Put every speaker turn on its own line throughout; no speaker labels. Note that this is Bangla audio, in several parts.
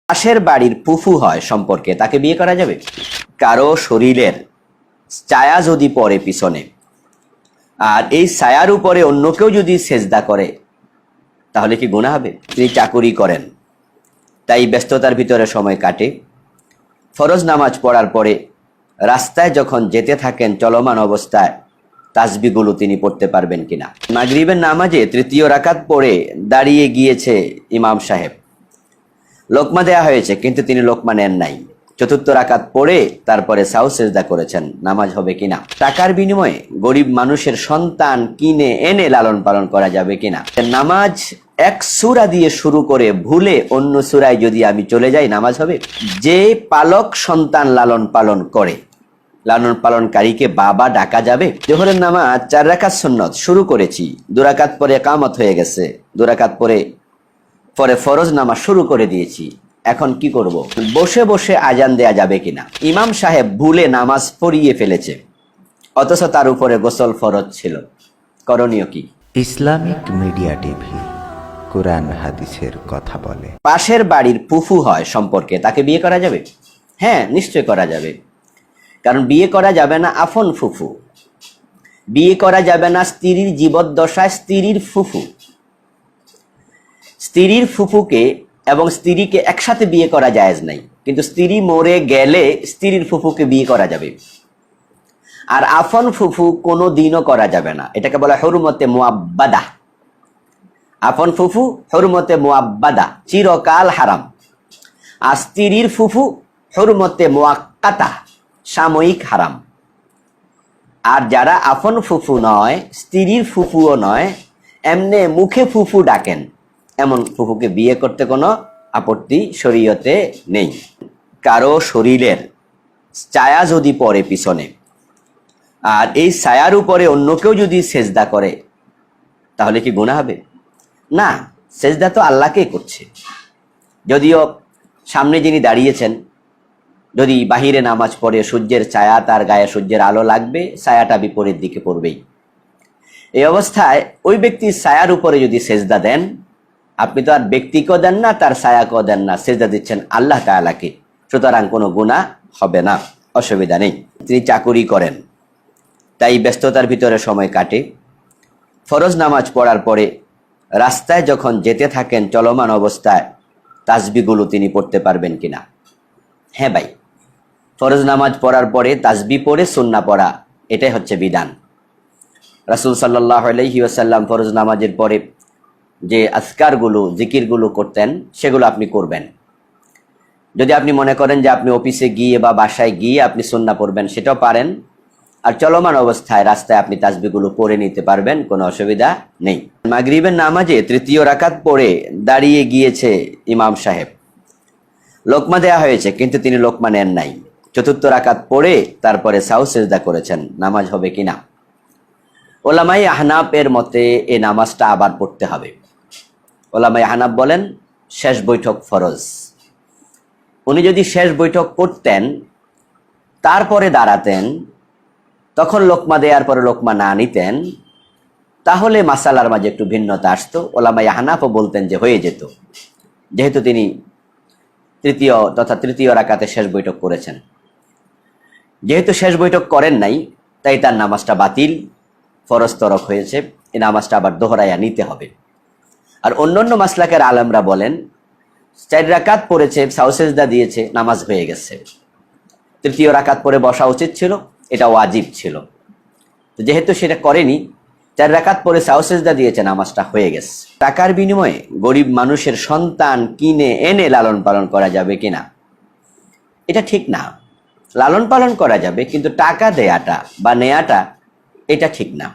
পাশের বাড়ির ফুফু হয় সম্পর্কে তাকে বিয়ে করা যাবে? কারো শরীরের ছায়া যদি পড়ে পিছনে, আর এই ছায়ার উপরে অন্য কেউ যদি সেজদা করে, তাহলে কি গুনাহ হবে? তিনি চাকুরি করেন, তাই ব্যস্ততার ভিতরে সময় কাটে। ফরজ নামাজ পড়ার পরে রাস্তায় যখন যেতে থাকেন চলমান অবস্থায় তাসবিহগুলো তিনি পড়তে পারবেন কিনা। মাগরিবের নামাজে তৃতীয় রাকাত পড়ে দাঁড়িয়ে গিয়েছে ইমাম সাহেব, লোকমা দেয়া হয়েছে কিন্তু তিনি লোকমা নেন নাই। চতুর্থ রাকাত পড়ে তারপরে সাউ সেজদা করেছেন, নামাজ হবে কিনা? টাকার বিনিময়ে গরিব মানুষের সন্তান কিনে এনে লালন পালন করা যাবে কিনা? নামাজ এক সূরা দিয়ে শুরু করে ভুলে অন্য সূরায় যদি আমি চলে যাই, নামাজ হবে? যে পালক সন্তান লালন পালন করে, লালন পালনকারীকে বাবা ডাকা যাবে? জোহরের নামাজ 4 রাকাত সুন্নত শুরু করেছি, 2 রাকাত পরে ইকামত হয়ে গেছে, 2 রাকাত পরে ফরজ নামাজ শুরু করে দিয়েছি, এখন কি করব? বসে বসে আজান দেয়া যাবে কিনা? ইমাম সাহেব ভুলে নামাজ পড়িয়ে ফেলেছে, অথচ তার উপরে গোসল ফরজ ছিল, করণীয় কি?
ইসলামিক মিডিয়া টিভি, কোরআন হাদিসের কথা বলে।
পাশের বাড়ির ফুফু হয় সম্পর্কে তাকে বিয়ে করা যাবে? হ্যাঁ, নিশ্চয় করা যাবে। কারণ বিয়ে করা যাবে না আফন ফুফু, বিয়ে করা যাবে না স্ত্রীর জীবদ্দশায় স্ত্রীর ফুফু। স্ত্রীর ফুফুকে এবং স্ত্রীকে একসাথে বিয়ে করা জায়েজ নাই, কিন্তু স্ত্রী মরে গেলে স্ত্রীর ফুফুকে বিয়ে করা যাবে। আর আফন ফুফু কোনো দিনও করা যাবে না, এটাকে বলা হুরমতে মুআব্বাদা। আফন ফুফু হুরমতে মুআব্বাদা, চিরকাল হারাম। আর স্ত্রীর ফুফু হুরমতে মুআক্কাতা, সাময়িক হারাম। আর যারা আফন ফুফু নয়, স্ত্রীর ফুফুও নয়, এমনে মুখে ফুফু ডাকেন, এমন ফুফুকে বিয়ে করতে কোনো আপত্তি শরীয়তে নেই। কারো শরীরের ছায়া যদি পড়ে পিছনে, আর এই ছায়ার উপরে অন্য কেউ যদি সেজদা করে, তাহলে কি গুনাহ হবে? না, সেজদা তো আল্লাহকেই করছে। যদিও সামনে যিনি দাঁড়িয়েছেন, যদি বাহিরে নামাজ পড়ে সূর্যের ছায়া তার গায়ে সূর্যের আলো লাগবে, ছায়াটা বিপরীত দিকে পড়বেই। এই অবস্থায় ওই ব্যক্তির ছায়ার উপরে যদি সেজদা দেন, আপনি তো আর ব্যক্তিকেও দেন না, তার ছায়াকেও দেন না, সেজদা দিচ্ছেন আল্লাহ তাআলাকে, সুতরাং কোনো গুনাহ হবে না, অসুবিধা নেই। তিনি চাকুরি করেন, তাই ব্যস্ততার ভিতরে সময় কাটে। ফরজ নামাজ পড়ার পরে রাস্তায় যখন যেতে থাকেন চলমান অবস্থায় তাসবিহগুলো তিনি পড়তে পারবেন কিনা? হ্যাঁ ভাই, ফরজ নামাজ পড়ার পরে তাসবিহ পড়ে সুন্নাহ পড়া, এটাই হচ্ছে বিধান। রাসূল সাল্লাল্লাহু আলাইহি ওয়াসাল্লাম ফরজ নামাজের পরে যে আজকারগুলো জিকিরগুলো করতেন, সেগুলো আপনি করবেন। যদি আপনি মনে করেন যে আপনি অফিসে গিয়ে বা বাসায় গিয়ে আপনি সুন্নাহ পড়বেন, সেটাও পারেন। আর চলমান অবস্থায় রাস্তায় আপনি তাসবিহগুলো পড়ে নিতে পারবেন, কোনো অসুবিধা নেই। মাগরিবের নামাজে তৃতীয় রাকাত পড়ে দাঁড়িয়ে গিয়েছে ইমাম সাহেব, লোকমা দেয়া হয়েছে কিন্তু তিনি লোকমা নেন নাই। চতুর্থ রাকাত পড়ে তারপরে সাউ সেজদা করেছেন, নামাজ হবে কিনা? ওলামায়ে আহনাফের মতে এই নামাজটা আবার পড়তে হবে। ওলামায়ে আহনাফ বলেন শেষ বৈঠক ফরজ। উনি যদি শেষ বৈঠক করতেন তারপরে দাঁড়াতেন, তখন লোকমা দেওয়ার পরে লোকমা না নিতেন, তাহলে মাসালার মাঝে একটু ভিন্নতা আসতো। ওলামায়ে আহনাফও বলতেন যে হয়ে যেত, যেহেতু তিনি তৃতীয় রাকাতে শেষ বৈঠক করেছেন। যেহেতু শেষ বৈঠক করেন নাই, তাই তার নামাজটা বাতিল, ফরজ তরক হয়েছে, এই নামাজটা আবার দোহরাইয়া নিতে হবে। আর অন্যান্য মাসলাকের আলেমরা বলেন 4 রাকাত পড়েছে, সাউ সেজদা দিয়েছে, নামাজ হয়ে গেছে। তৃতীয় রাকাত পরে বসা উচিত ছিল, এটা ওয়াজিব ছিল। তো যেহেতু সেটা করেনি, 4 রাকাত পরে সাউ সেজদা দিয়েছে, নামাজটা হয়ে গেছে। টাকার বিনিময়ে গরিব মানুষের সন্তান কিনে এনে লালন পালন করা যাবে কিনা? এটা ঠিক না। লালন পালন করা যাবে, কিন্তু টাকা দেয়াটা বা নেয়াটা এটা ঠিক না।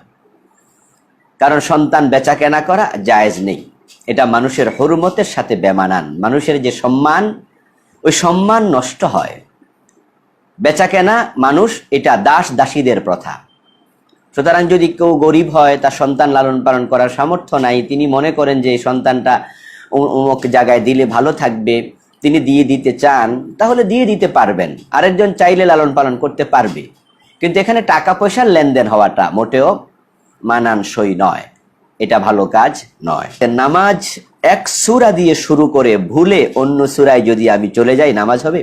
কারণ সন্তান বেচা কেনা করা জায়েজ নেই, এটা মানুষের হুরমতের সাথে বেমানান। মানুষের যে সম্মান, ওই সম্মান নষ্ট হয়। বেচা কেনা মানুষ, এটা দাস দাসীদের প্রথা। সুতরাং যদি কেউ গরিব হয়, তার সন্তান লালন পালন করার সামর্থ্য নাই, তিনি মনে করেন যে এই সন্তানটা অমুক জায়গায় দিলে ভালো থাকবে, তিনি দিয়ে দিতে চান, তাহলে দিয়ে দিতে পারবেন। আরেকজন চাইলে লালন পালন করতে পারবে, কিন্তু এখানে টাকা পয়সার লেনদেন হওয়াটা মোটেও মানানসই নয়। এটা ভালো কাজ নয়। নামাজ এক সূরা দিয়ে শুরু করে ভুলে অন্য সূরায় যদি আমি চলে যাই, নামাজ হবে?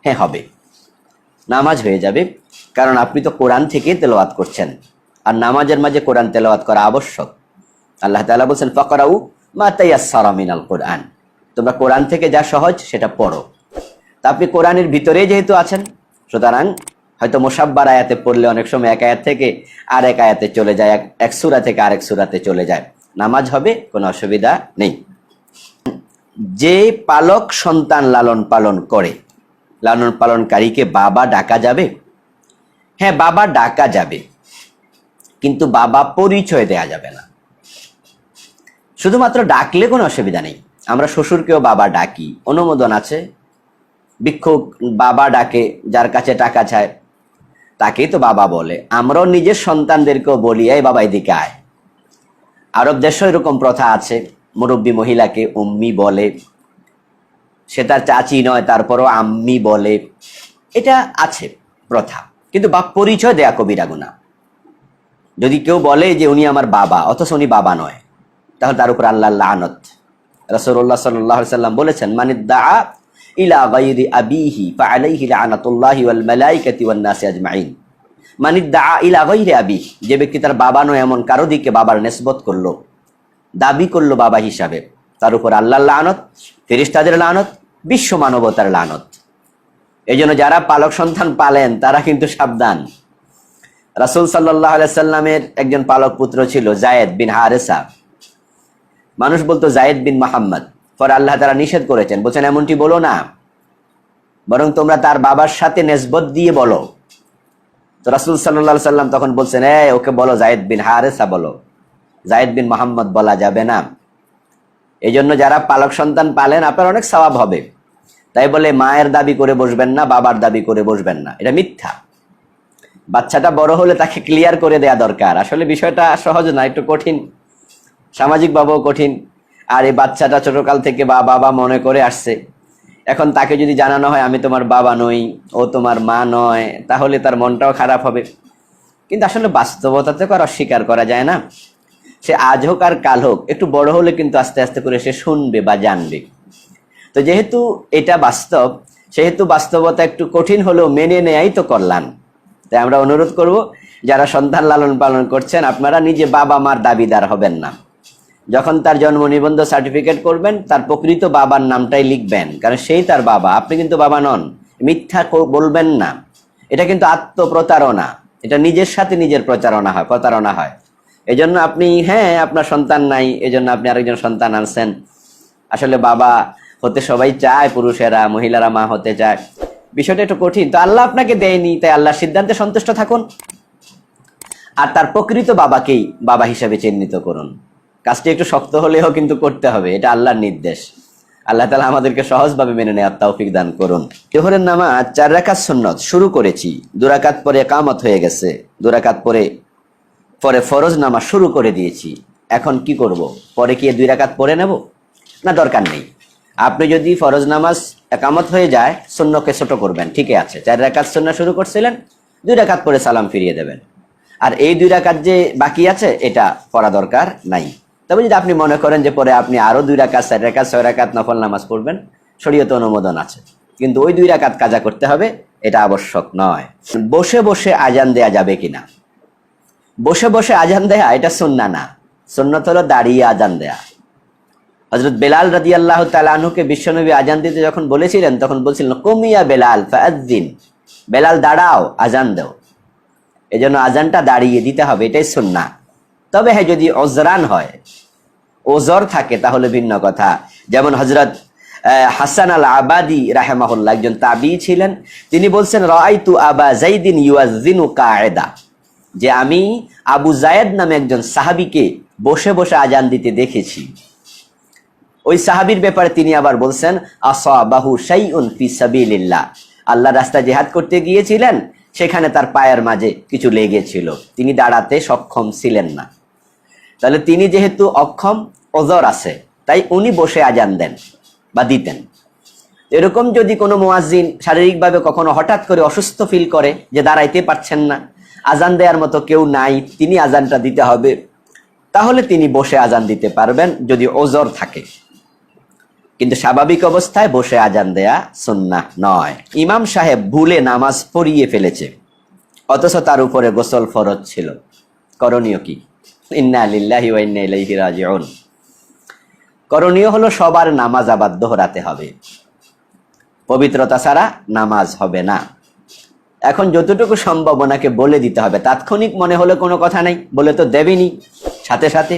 হ্যাঁ, হবে, নামাজ হয়ে যাবে। কারণ আপনি তো কোরআন থেকে তেলাওয়াত করছেন, আর নামাজের মাঝে কোরআন তেলাওয়াত করা আবশ্যক। আল্লাহ তাআলা বলছেন ফাকরাউ মা তায়াসসারা মিনাল কোরআন, তোমরা কোরআন থেকে যা সহজ সেটা পড়ো। তা আপনি কোরআনের ভিতরে যেহেতু আছেন, সুতরাং হয়তো মুসাব্বার আয়াতে পড়লে অনেক সময় এক আয়াত থেকে আরেক আয়াতে চলে যায়, এক সূরা থেকে আরেক সূরাতে চলে যায়, নামাজ হবে, কোনো অসুবিধা নেই। যে পালক সন্তান লালন পালন করে, লালন পালনকারীকে বাবা ডাকা যাবে? হ্যাঁ, বাবা ডাকা যাবে, কিন্তু বাবা পরিচয় দেয়া যাবে না। শুধুমাত্র ডাকলে কোনো অসুবিধা নেই। আমরা শ্বশুরকেও বাবা ডাকি, অনুমোদন আছে। ভিক্ষুক বাবা ডাকে, যার কাছে টাকা চায় তাকেই তো বাবা বলে। আমরাও নিজের সন্তানদেরকেও বলি, এই বাবা এদিকে আয়। আরব দেশে এরকম প্রথা আছে, মুরব্বী মহিলাকে উম্মি বলে, সে তার চাচি নয় তারপরও আম্মি বলে, এটা আছে প্রথা। কিন্তু বাপ পরিচয় দেয়া কবিরা গুনাহ। যদি কেউ বলে যে উনি আমার বাবা অথচ উনি বাবা নয়, তাহলে তার উপর আল্লাহর লানত। রাসূলুল্লাহ সাল্লাল্লাহু আলাইহি ওয়াসাল্লাম বলেছেন, মানিদ্দাআ ইলা গায়রি আবিহি ফাআলাইহি লানাতুল্লাহি ওয়াল মালাইকাতি ওয়ান নাসি আজমাইন। মানিদ্দাআ ইলা গায়রি আবিহি, যে ব্যক্তি তার বাবা নয় এমন কারো দিকে বাবার নিসবত করলো, দাবি করলো বাবা হিসাবে, তার উপর আল্লাহর লানত, ফেরেশতাদের লানত, বিশ্ব মানবতার লানত। এজন্য যারা পালক সন্তান পালেন তারা কিন্তু সাবধান। রাসূল সাল্লাল্লাহু আলাইহি সাল্লামের একজন পালক পুত্র ছিল যায়েদ বিন হারেসা। মানুষ বলতো যায়েদ বিন মুহাম্মদ, পরে আল্লাহ তাআলা নিষেধ করেছেন, বলছেন এমনটি বলো না, বরং তোমরা তার বাবার সাথে নিসবত দিয়ে বলো। তো রাসূল সাল্লাল্লাহু আলাইহি সাল্লাম তখন বলছেন, ওকে বলো যায়েদ বিন হারেসা বলো, যায়েদ বিন মুহাম্মদ বলা যাবে না। এই জন্য যারা পালক সন্তান পালেন আপনার অনেক সওয়াব হবে। তাই বলে মায়ের দাবি করে বসবেন না, বাবার দাবি করে বসবেন না, এটা মিথ্যা। বাচ্চাটা বড় হলে তাকে ক্লিয়ার করে দেয়া দরকার। আসলে বিষয়টা সহজ না, একটু কঠিন, সামাজিকভাবেও কঠিন। আর এই বাচ্চাটা ছোটকাল থেকে বাবা মনে করে আসছে, এখন তাকে যদি জানানো হয় আমি তোমার বাবা নই, ও তোমার মা নয়, তাহলে তার মনটাও খারাপ হবে। কিন্তু আসলে বাস্তবতাতে আর অস্বীকার করা যায় না। সে আজ হোক আর কাল হোক, একটু বড় হলে কিন্তু আস্তে আস্তে করে সে শুনবে বা জানবে। তো যেহেতু এটা বাস্তব, সেহেতু বাস্তবতা একটু কঠিন হলেও মেনে নেয়াই তো কল্যাণ। তাই আমরা অনুরোধ করব, যারা সন্তান লালন পালন করছেন আপনারা নিজে বাবা মার দাবিদার হবেন না। যখন তার জন্ম নিবন্ধন সার্টিফিকেট করবেন, তার প্রকৃত বাবার নামটাই লিখবেন, কারণ সেই তার বাবা, আপনি কিন্তু বাবা নন। মিথ্যা বলবেন না, এটা কিন্তু আত্মপ্রতারণা, এটা নিজের সাথে নিজের প্রতারণা হয়। এজন্য আপনি আপনার সন্তান নাই, এজন্য আপনি আরেকজন সন্তান আনছেন। আসলে বাবা হতে সবাই চায়, পুরুষেরা, মহিলারা মা হতে চায়। বিষয়টা একটু কঠিন। তো আল্লাহ আপনাকে দেয়নি, তাই আল্লাহর সিদ্ধান্তে সন্তুষ্ট থাকুন, আর তার প্রকৃত বাবাকেই বাবা হিসাবে চিহ্নিত করুন। কাজটি একটু শক্ত হলেও কিন্তু করতে হবে, এটা আল্লাহর নির্দেশ। আল্লাহ তাআলা আমাদেরকে সহজভাবে মেনে নেওয়ার তৌফিক দান করুন। যোহরের নামাজ 4 রাকাত সুন্নত শুরু করেছি, 2 রাকাত পরে ইকামত হয়ে গেছে, 2 রাকাত পরে ফরজ নামাজ শুরু করে দিয়েছি। এখন কি করব? পরে কি 2 রাকাত পড়ে নেব? না, দরকার নেই। আপনি যদি ফরজ নামাজ ইকামত হয়ে যায়, সুন্নতকে ছোট করবেন, ঠিকই আছে। 4 রাকাত সুন্নাহ শুরু করছিলেন, 2 রাকাত পরে সালাম ফিরিয়ে দেবেন। আর এই 2 রাকাত যে বাকি আছে এটা পড়া দরকার নাই। তবে যদি আপনি মনে করেন যে পরে আপনি আরো 2 রাকাত, 4 রাকাত, 6 রাকাত নফল নামাজ পড়বেন, শরীয়তে অনুমোদন আছে, কিন্তু ওই 2 রাকাত কাজা করতে হবে, এটা আবশ্যক নয়। বসে বসে আজান দেয়া যাবে কিনা? বসে বসে আজান দেয়া এটা সুন্নাহ না, সুন্নাত হলো দাঁড়িয়ে আজান দেয়া। হযরত বেলাল রাদিয়াল্লাহু তাআলা আনহুকে বিশ্বনবী আজান দিতে যখন বলেছিলেন, তখন বলছিলেন কুমিয়া বেলাল ফাআযিন, বেলাল দাঁড়াও, আজান দাও। এজন্য আজানটা দাঁড়িয়ে দিতে হবে, এটাই সুন্নাহ। তবে যদি ওজরান হয়, ওজর থাকে, তাহলে ভিন্ন কথা। যেমন হযরত হাসান আল আবাদি রাহিমাহুল্লাহ একজন তাবী ছিলেন, তিনি বলছেন রাআইতু আবা যাইদিন ইউয়াযিনু কায়দা, যে আমি আবু যায়েদ নামে একজন সাহাবীকে বসে বসে আজান দিতে দেখেছি। ওই সাহাবীর ব্যাপারে তিনি আবার বলছেন আসাবাহু শাইউন ফি সাবিলিল্লাহ, আল্লাহর রাস্তায় জিহাদ করতে গিয়েছিলেন, সেখানে তার পায়ের মাঝে কিছু লেগেছিল, তিনি দাঁড়াতে সক্ষম ছিলেন না। তাহলে তিনি যেহেতু অক্ষম, ওজর আছে, তাই উনি বসে আজান দেন বা দিতেন। এরকম যদি কোনো মুয়াজ্জিন শারীরিকভাবে কখনো হঠাৎ করে অসুস্থ ফিল করে, যে দাঁড়াইতে পারছেন না, আজান দেওয়ার মতো কেউ নাই, তিনি আজানটা দিতে হবে, তাহলে তিনি বসে আজান দিতে পারবেন যদি ওজর থাকে। কিন্তু স্বাভাবিক অবস্থায় বসে আজান দেয়া সুন্নাহ নয়। ইমাম সাহেব ভুলে নামাজ পড়িয়ে ফেলেছে, অথচ তার উপরে গোসল ফরজ ছিল, করণীয় কি? ইন্না লিল্লাহি ওয়া ইন্না ইলাইহি রাজিউন। করণীয় হলো সবার নামাজ আবার দোহরাতে হবে, পবিত্রতা ছাড়া নামাজ হবে না। এখন যতটুকু সম্ভব ওনাকে বলে দিতে হবে। তাৎক্ষণিক মনে হলে কোনো কথা নাই, বলে তো দেবেনি সাথে সাথে।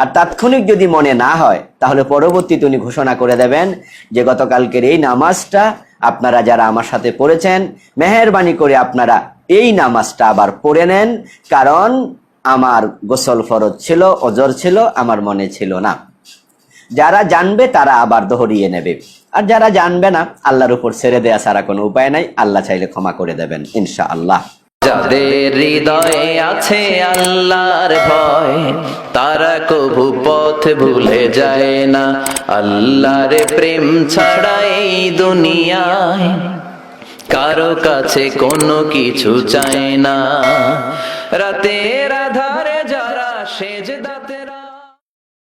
আর তাৎক্ষণিক যদি মনে না হয়, তাহলে পরবর্তীতে উনি ঘোষণা করে দেবেন যে গতকালকের এই নামাজটা আপনারা যারা আমার সাথে পড়েছেন, মেহেরবানি করে আপনারা এই নামাজটা আবার পড়ে নেন, কারণ আমার গোসল ফরজ ছিল, ওজর ছিল, আমার মনে ছিল না। যারা জানবে তারা আবার দোহরিয়ে নেবে, আর যারা জানবে না আল্লাহর উপর ছেড়ে দেয়া ছাড়া কোনো উপায় নাই। আল্লাহ চাইলে ক্ষমা করে দেবেন ইনশাআল্লাহ।
যাদের হৃদয়ে আছে আল্লাহর ভয়, তারা কবু পথ ভুলে যায় না। আল্লাহর প্রেম ছাড়া এই দুনিয়ায় কারো কাছে কোনো কিছু চায় না। রাতের আধার